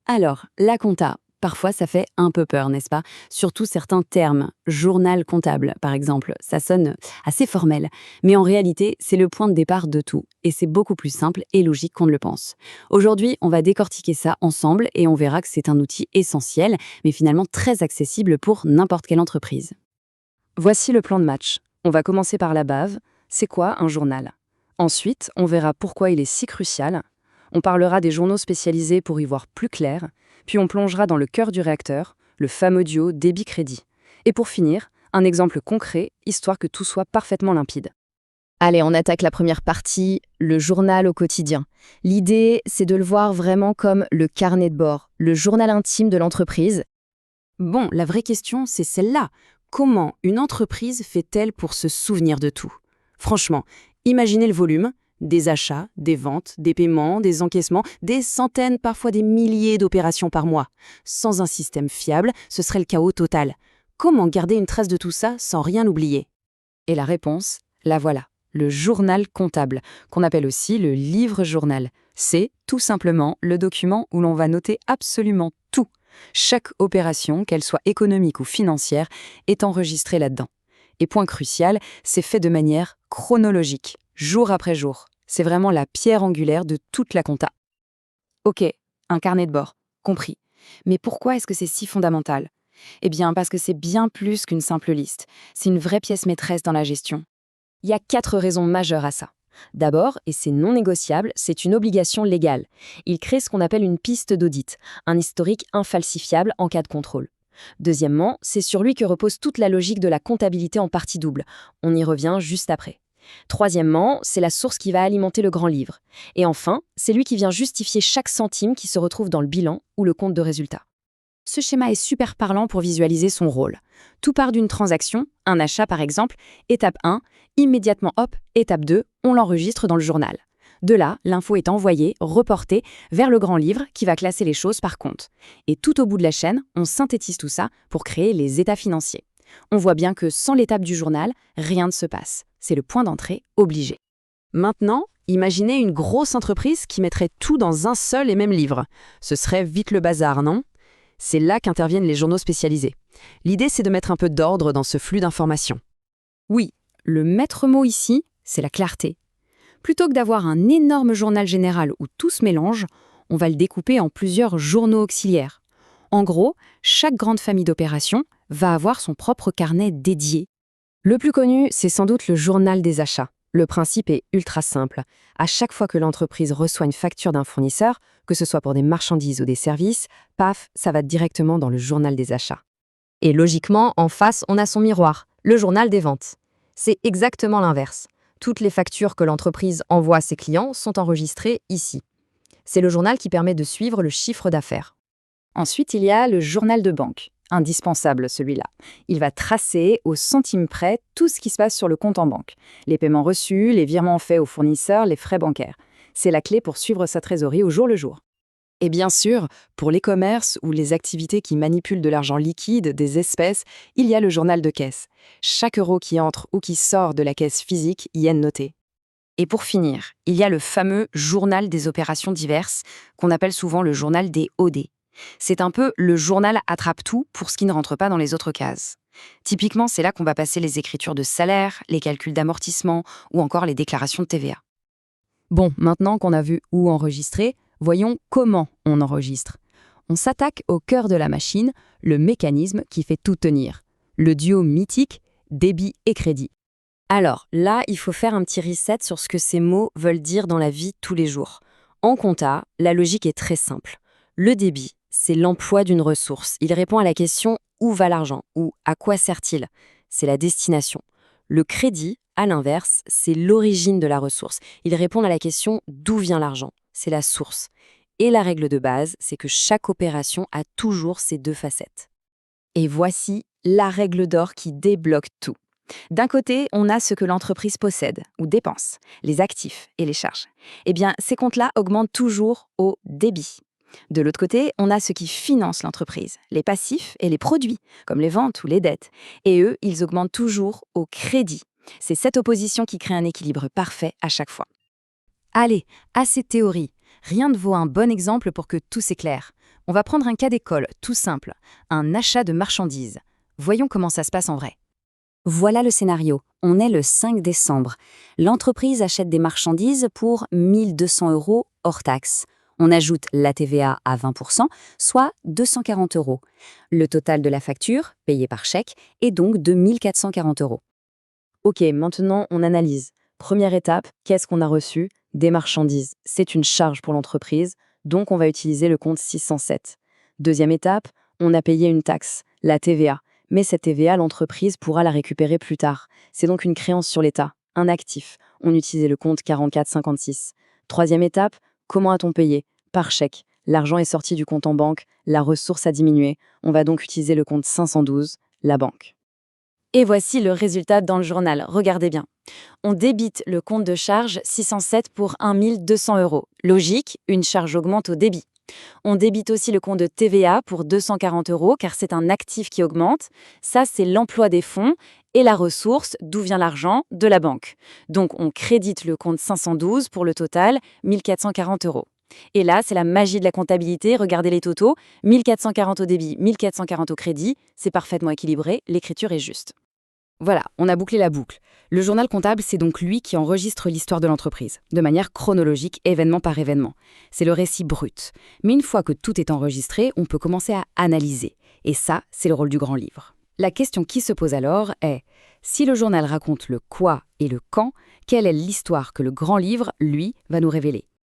Alors, la compta, parfois ça fait un peu peur, n'est-ce pas? Surtout certains termes, journal comptable par exemple, ça sonne assez formel. Mais en réalité, c'est le point de départ de tout, et c'est beaucoup plus simple et logique qu'on ne le pense. Aujourd'hui, on va décortiquer ça ensemble et on verra que c'est un outil essentiel, mais finalement très accessible pour n'importe quelle entreprise. Voici le plan de match. On va commencer par la base. C'est quoi un journal? Ensuite, on verra pourquoi il est si crucial. On parlera des journaux spécialisés pour y voir plus clair. Puis on plongera dans le cœur du réacteur, le fameux duo débit-crédit. Et pour finir, un exemple concret, histoire que tout soit parfaitement limpide. Allez, on attaque la première partie, le journal au quotidien. L'idée, c'est de le voir vraiment comme le carnet de bord, le journal intime de l'entreprise. Bon, la vraie question, c'est celle-là. Comment une entreprise fait-elle pour se souvenir de tout? Franchement, imaginez le volume, des achats, des ventes, des paiements, des encaissements, des centaines, parfois des milliers d'opérations par mois. Sans un système fiable, ce serait le chaos total. Comment garder une trace de tout ça sans rien oublier? Et la réponse, la voilà. Le journal comptable, qu'on appelle aussi le livre-journal. C'est tout simplement le document où l'on va noter absolument tout. Chaque opération, qu'elle soit économique ou financière, est enregistrée là-dedans. Et point crucial, c'est fait de manière chronologique, jour après jour. C'est vraiment la pierre angulaire de toute la compta. Ok, un carnet de bord, compris. Mais pourquoi est-ce que c'est si fondamental? Eh bien, parce que c'est bien plus qu'une simple liste. C'est une vraie pièce maîtresse dans la gestion. Il y a 4 raisons majeures à ça. D'abord, et c'est non négociable, c'est une obligation légale. Il crée ce qu'on appelle une piste d'audit, un historique infalsifiable en cas de contrôle. Deuxièmement, c'est sur lui que repose toute la logique de la comptabilité en partie double. On y revient juste après. Troisièmement, c'est la source qui va alimenter le grand livre. Et enfin, c'est lui qui vient justifier chaque centime qui se retrouve dans le bilan ou le compte de résultat. Ce schéma est super parlant pour visualiser son rôle. Tout part d'une transaction, un achat par exemple, étape 1, immédiatement hop, étape 2, on l'enregistre dans le journal. De là, l'info est envoyée, reportée, vers le grand livre qui va classer les choses par compte. Et tout au bout de la chaîne, on synthétise tout ça pour créer les états financiers. On voit bien que sans l'étape du journal, rien ne se passe. C'est le point d'entrée obligé. Maintenant, imaginez une grosse entreprise qui mettrait tout dans un seul et même livre. Ce serait vite le bazar, non? C'est là qu'interviennent les journaux spécialisés. L'idée, c'est de mettre un peu d'ordre dans ce flux d'informations. Oui, le maître mot ici, c'est la clarté. Plutôt que d'avoir un énorme journal général où tout se mélange, on va le découper en plusieurs journaux auxiliaires. En gros, chaque grande famille d'opérations va avoir son propre carnet dédié. Le plus connu, c'est sans doute le journal des achats. Le principe est ultra simple. À chaque fois que l'entreprise reçoit une facture d'un fournisseur, que ce soit pour des marchandises ou des services, paf, ça va directement dans le journal des achats. Et logiquement, en face, on a son miroir, le journal des ventes. C'est exactement l'inverse. Toutes les factures que l'entreprise envoie à ses clients sont enregistrées ici. C'est le journal qui permet de suivre le chiffre d'affaires. Ensuite, il y a le journal de banque. Indispensable celui-là. Il va tracer au centime près tout ce qui se passe sur le compte en banque. Les paiements reçus, les virements faits aux fournisseurs, les frais bancaires. C'est la clé pour suivre sa trésorerie au jour le jour. Et bien sûr, pour les commerces ou les activités qui manipulent de l'argent liquide, des espèces, il y a le journal de caisse. Chaque euro qui entre ou qui sort de la caisse physique y est noté. Et pour finir, il y a le fameux journal des opérations diverses, qu'on appelle souvent le journal des OD. C'est un peu le journal attrape-tout pour ce qui ne rentre pas dans les autres cases. Typiquement, c'est là qu'on va passer les écritures de salaire, les calculs d'amortissement ou encore les déclarations de TVA. Bon, maintenant qu'on a vu où enregistrer, voyons comment on enregistre. On s'attaque au cœur de la machine, le mécanisme qui fait tout tenir. Le duo mythique, débit et crédit. Alors là, il faut faire un petit reset sur ce que ces mots veulent dire dans la vie tous les jours. En compta, la logique est très simple. Le débit, c'est l'emploi d'une ressource. Il répond à la question où va l'argent ou à quoi sert-il. C'est la destination. Le crédit, à l'inverse, c'est l'origine de la ressource. Il répond à la question d'où vient l'argent. C'est la source. Et la règle de base, c'est que chaque opération a toujours ces deux facettes. Et voici la règle d'or qui débloque tout. D'un côté, on a ce que l'entreprise possède ou dépense, les actifs et les charges. Eh bien, ces comptes-là augmentent toujours au débit. De l'autre côté, on a ce qui finance l'entreprise, les passifs et les produits, comme les ventes ou les dettes. Et eux, ils augmentent toujours au crédit. C'est cette opposition qui crée un équilibre parfait à chaque fois. Allez, assez de théorie. Rien ne vaut un bon exemple pour que tout s'éclaire. On va prendre un cas d'école, tout simple, un achat de marchandises. Voyons comment ça se passe en vrai. Voilà le scénario. On est le 5 décembre. L'entreprise achète des marchandises pour 1 200 € hors taxe. On ajoute la TVA à 20%, soit 240 €. Le total de la facture, payée par chèque, est donc de 1 440 €. Ok, maintenant on analyse. Première étape, qu'est-ce qu'on a reçu? Des marchandises. C'est une charge pour l'entreprise, donc on va utiliser le compte 607. Deuxième étape, on a payé une taxe, la TVA. Mais cette TVA, l'entreprise pourra la récupérer plus tard. C'est donc une créance sur l'État, un actif. On utilisait le compte 4456. Troisième étape, comment a-t-on payé? Par chèque. L'argent est sorti du compte en banque, la ressource a diminué. On va donc utiliser le compte 512, la banque. Et voici le résultat dans le journal. Regardez bien. On débite le compte de charge 607 pour 1 200 €. Logique, une charge augmente au débit. On débite aussi le compte de TVA pour 240 € car c'est un actif qui augmente. Ça, c'est l'emploi des fonds et la ressource, d'où vient l'argent, de la banque. Donc, on crédite le compte 512 pour le total 1 440 €. Et là, c'est la magie de la comptabilité. Regardez les totaux. 1 440 au débit, 1 440 au crédit. C'est parfaitement équilibré. L'écriture est juste. Voilà, on a bouclé la boucle. Le journal comptable, c'est donc lui qui enregistre l'histoire de l'entreprise, de manière chronologique, événement par événement. C'est le récit brut. Mais une fois que tout est enregistré, on peut commencer à analyser. Et ça, c'est le rôle du grand livre. La question qui se pose alors est, si le journal raconte le quoi et le quand, quelle est l'histoire que le grand livre, lui, va nous révéler?